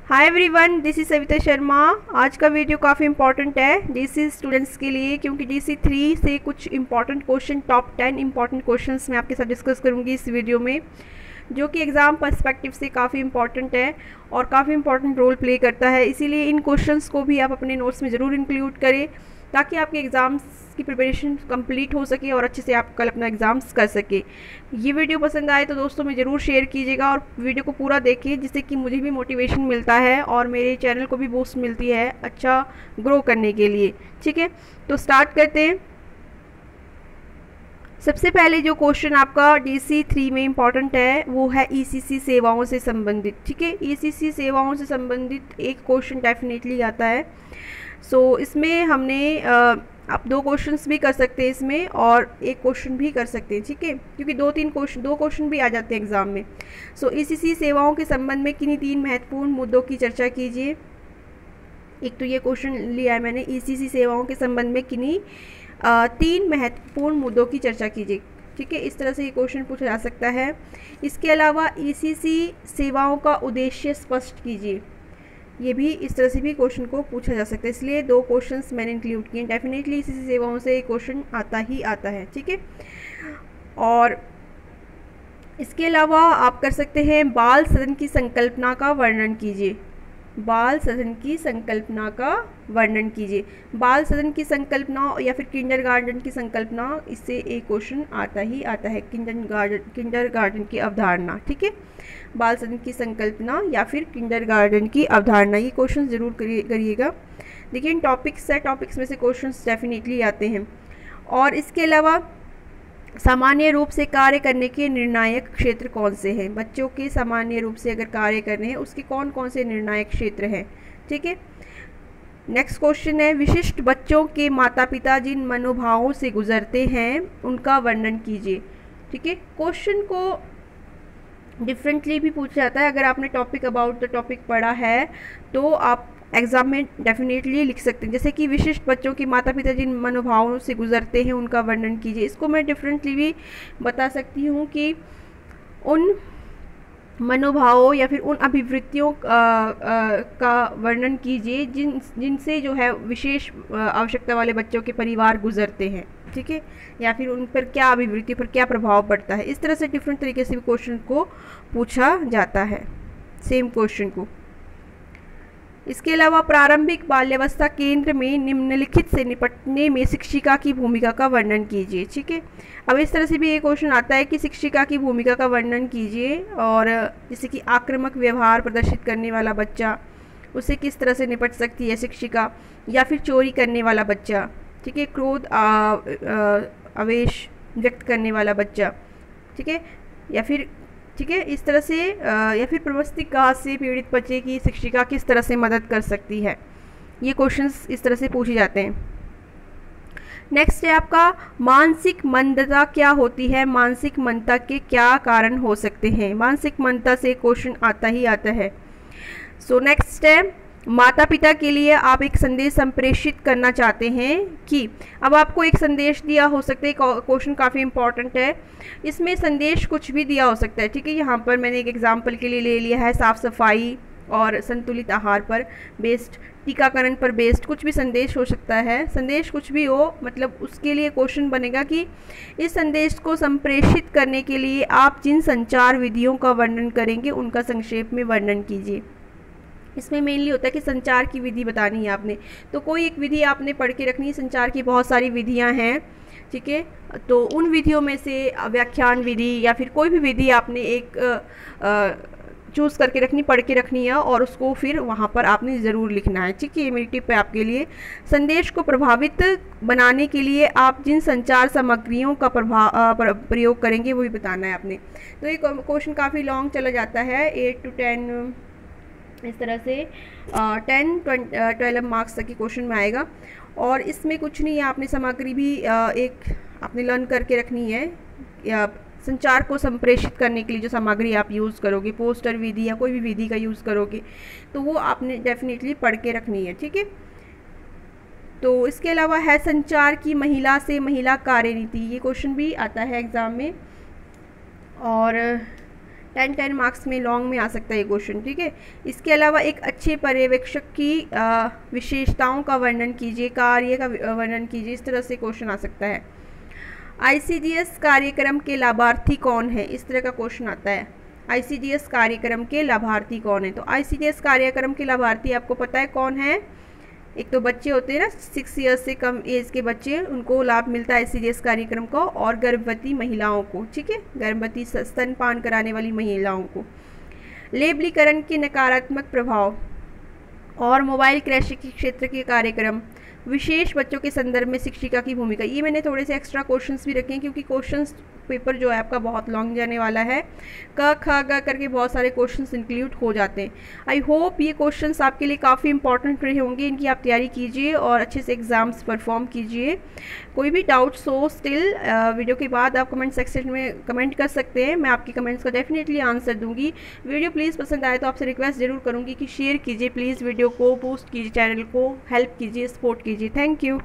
Hi everyone, this is Savita Sharma. आज का video काफ़ी इंपॉर्टेंट है डीसी स्टूडेंट्स के लिए, क्योंकि डीसी 3 से कुछ important question, top 10 important questions मैं आपके साथ डिस्कस करूंगी इस वीडियो में, जो कि एग्ज़ाम पर्सपेक्टिव से काफ़ी इंपॉर्टेंट है और काफ़ी इंपॉर्टेंट रोल प्ले करता है। इसीलिए इन क्वेश्चंस को भी आप अपने नोट्स में ज़रूर इंक्लूड करें, ताकि आपके एग्ज़ाम्स की प्रिपरेशन कंप्लीट हो सके और अच्छे से आप कल अपना एग्ज़ाम्स कर सके। ये वीडियो पसंद आए तो दोस्तों में ज़रूर शेयर कीजिएगा और वीडियो को पूरा देखिए, जिससे कि मुझे भी मोटिवेशन मिलता है और मेरे चैनल को भी बूस्ट मिलती है अच्छा ग्रो करने के लिए। ठीक है, तो स्टार्ट करते हैं। सबसे पहले जो क्वेश्चन आपका डीसी 3 में इम्पॉर्टेंट है वो है ईसीसी सेवाओं से संबंधित। ठीक है, ईसीसी सेवाओं से संबंधित एक क्वेश्चन डेफिनेटली आता है। सो इसमें हमने आप दो क्वेश्चंस भी कर सकते हैं इसमें और एक क्वेश्चन भी कर सकते हैं। ठीक है, क्योंकि दो क्वेश्चन भी आ जाते हैं एग्जाम में। सो ईसीसी सेवाओं के संबंध में किन्हीं 3 महत्वपूर्ण मुद्दों की चर्चा कीजिए। एक तो ये क्वेश्चन लिया है मैंने, ईसीसी सेवाओं के संबंध में किन्हीं 3 महत्वपूर्ण मुद्दों की चर्चा कीजिए। ठीक है, इस तरह से ये क्वेश्चन पूछा जा सकता है। इसके अलावा ईसीसी सेवाओं का उद्देश्य स्पष्ट कीजिए, ये भी इस तरह से भी क्वेश्चन को पूछा जा सकता है। इसलिए 2 क्वेश्चंस मैंने इंक्लूड किए। डेफिनेटली ईसीसी सेवाओं से एक क्वेश्चन आता ही आता है। ठीक है, और इसके अलावा आप कर सकते हैं बाल सदन की संकल्पना का वर्णन कीजिए। बाल सदन की संकल्पना का वर्णन कीजिए। बाल सदन की संकल्पना या फिर किंडरगार्टन की संकल्पना, इससे एक क्वेश्चन आता ही आता है। किंडरगार्टन की अवधारणा। ठीक है, बाल सदन की संकल्पना या फिर किंडरगार्टन की अवधारणा, ये क्वेश्चन ज़रूर करिएगा। देखिए, इन टॉपिक्स में से क्वेश्चंस डेफिनेटली आते हैं। और इसके अलावा सामान्य रूप से कार्य करने के निर्णायक क्षेत्र कौन से हैं? बच्चों के सामान्य रूप से अगर कार्य करने हैं उसके कौन कौन से निर्णायक क्षेत्र हैं? ठीक है, नेक्स्ट क्वेश्चन है विशिष्ट बच्चों के माता पिता जिन मनोभावों से गुजरते हैं उनका वर्णन कीजिए। ठीक है, क्वेश्चन को डिफरेंटली भी पूछा जाता है। अगर आपने टॉपिक अबाउट द टॉपिक पढ़ा है तो आप एग्ज़ाम में डेफिनेटली लिख सकते हैं। जैसे कि विशिष्ट बच्चों के माता पिता जिन मनोभावों से गुजरते हैं उनका वर्णन कीजिए। इसको मैं डिफरेंटली भी बता सकती हूँ कि उन मनोभावों या फिर उन अभिवृत्तियों का वर्णन कीजिए जिनसे जो है विशेष आवश्यकता वाले बच्चों के परिवार गुजरते हैं। ठीक है, या फिर उन पर क्या अभिवृत्ति पर क्या प्रभाव पड़ता है। इस तरह से डिफरेंट तरीके से भी क्वेश्चन को पूछा जाता है, सेम क्वेश्चन को। इसके अलावा प्रारंभिक बाल्यावस्था केंद्र में निम्नलिखित से निपटने में शिक्षिका की भूमिका का वर्णन कीजिए। ठीक है, अब इस तरह से भी एक क्वेश्चन आता है कि शिक्षिका की भूमिका का वर्णन कीजिए, और जैसे कि आक्रामक व्यवहार प्रदर्शित करने वाला बच्चा, उससे किस तरह से निपट सकती है शिक्षिका, या फिर चोरी करने वाला बच्चा। ठीक है, क्रोध आवेश व्यक्त करने वाला बच्चा। ठीक है, या फिर ठीक है इस तरह से या फिर प्रमस्तिष्क से पीड़ित बच्चे की शिक्षिका किस तरह से मदद कर सकती है। ये क्वेश्चंस इस तरह से पूछे जाते हैं। नेक्स्ट है आपका मानसिक मंदता क्या होती है? मानसिक मंदता के क्या कारण हो सकते हैं? मानसिक मंदता से क्वेश्चन आता ही आता है। सो नेक्स्ट है माता पिता के लिए आप एक संदेश संप्रेषित करना चाहते हैं कि, अब आपको एक संदेश दिया हो सकता है। क्वेश्चन काफ़ी इंपॉर्टेंट है, इसमें संदेश कुछ भी दिया हो सकता है। ठीक है, यहाँ पर मैंने एक एग्जांपल के लिए ले लिया है साफ़ सफाई और संतुलित आहार पर बेस्ड, टीकाकरण पर बेस्ड, कुछ भी संदेश हो सकता है। संदेश कुछ भी हो, मतलब उसके लिए क्वेश्चन बनेगा कि इस संदेश को संप्रेषित करने के लिए आप जिन संचार विधियों का वर्णन करेंगे उनका संक्षेप में वर्णन कीजिए। इसमें मेनली होता है कि संचार की विधि बतानी है आपने, तो कोई एक विधि आपने पढ़ के रखनी है। संचार की बहुत सारी विधियां हैं। ठीक है, तो उन विधियों में से व्याख्यान विधि या फिर कोई भी विधि आपने एक चूज़ करके रखनी, पढ़ के रखनी है, और उसको फिर वहाँ पर आपने ज़रूर लिखना है। ठीक है, ये मेरी टिप है आपके लिए। संदेश को प्रभावित बनाने के लिए आप जिन संचार सामग्रियों का प्रयोग करेंगे वो भी बताना है आपने। तो ये क्वेश्चन काफ़ी लॉन्ग चला जाता है, 8 to 10 इस तरह से 10-12 मार्क्स तक की क्वेश्चन में आएगा। और इसमें कुछ नहीं है, आपने सामग्री भी एक आपने लर्न करके रखनी है। या संचार को संप्रेषित करने के लिए जो सामग्री आप यूज़ करोगे, पोस्टर विधि या कोई भी विधि का यूज़ करोगे, तो वो आपने डेफिनेटली पढ़ के रखनी है। ठीक है, तो इसके अलावा है संचार की महिला से महिला कार्यनीति, ये क्वेश्चन भी आता है एग्ज़ाम में। और 10 मार्क्स में लॉन्ग में आ सकता है ये क्वेश्चन, ठीक है। इसके अलावा एक अच्छे पर्यवेक्षक की विशेषताओं का वर्णन कीजिए, कार्य का वर्णन कीजिए, इस तरह से क्वेश्चन आ सकता है। ICDS कार्यक्रम के लाभार्थी कौन है, इस तरह का क्वेश्चन आता है। ICDS कार्यक्रम के लाभार्थी कौन है, तो ICDS कार्यक्रम के लाभार्थी आपको पता है कौन है। एक तो बच्चे होते हैं ना 6 ईयर्स से कम एज के बच्चे, उनको लाभ मिलता है ICDS कार्यक्रम को, और गर्भवती महिलाओं को, ठीक है, गर्भवती स्तनपान कराने वाली महिलाओं को। लेबलीकरण के नकारात्मक प्रभाव और मोबाइल कृषि के क्षेत्र के कार्यक्रम, विशेष बच्चों के संदर्भ में शिक्षिका की भूमिका। ये मैंने थोड़े से एक्स्ट्रा क्वेश्चंस भी रखे हैं क्योंकि क्वेश्चंस पेपर जो है आपका बहुत लॉन्ग जाने वाला है। क ख ग करके बहुत सारे क्वेश्चंस इंक्लूड हो जाते हैं। आई होप ये क्वेश्चंस आपके लिए काफ़ी इंपॉर्टेंट रहे होंगे, इनकी आप तैयारी कीजिए और अच्छे से एग्ज़ाम्स परफॉर्म कीजिए। कोई भी डाउट्स हो स्टिल वीडियो के बाद आप कमेंट सेक्शन में कमेंट कर सकते हैं, मैं आपके कमेंट्स का डेफिनेटली आंसर दूंगी। वीडियो प्लीज़ पसंद आए तो आपसे रिक्वेस्ट ज़रूर करूँगी कि शेयर कीजिए प्लीज़, वीडियो को बूस्ट कीजिए, चैनल को हेल्प कीजिए, सपोर्ट कीजिए। Thank you.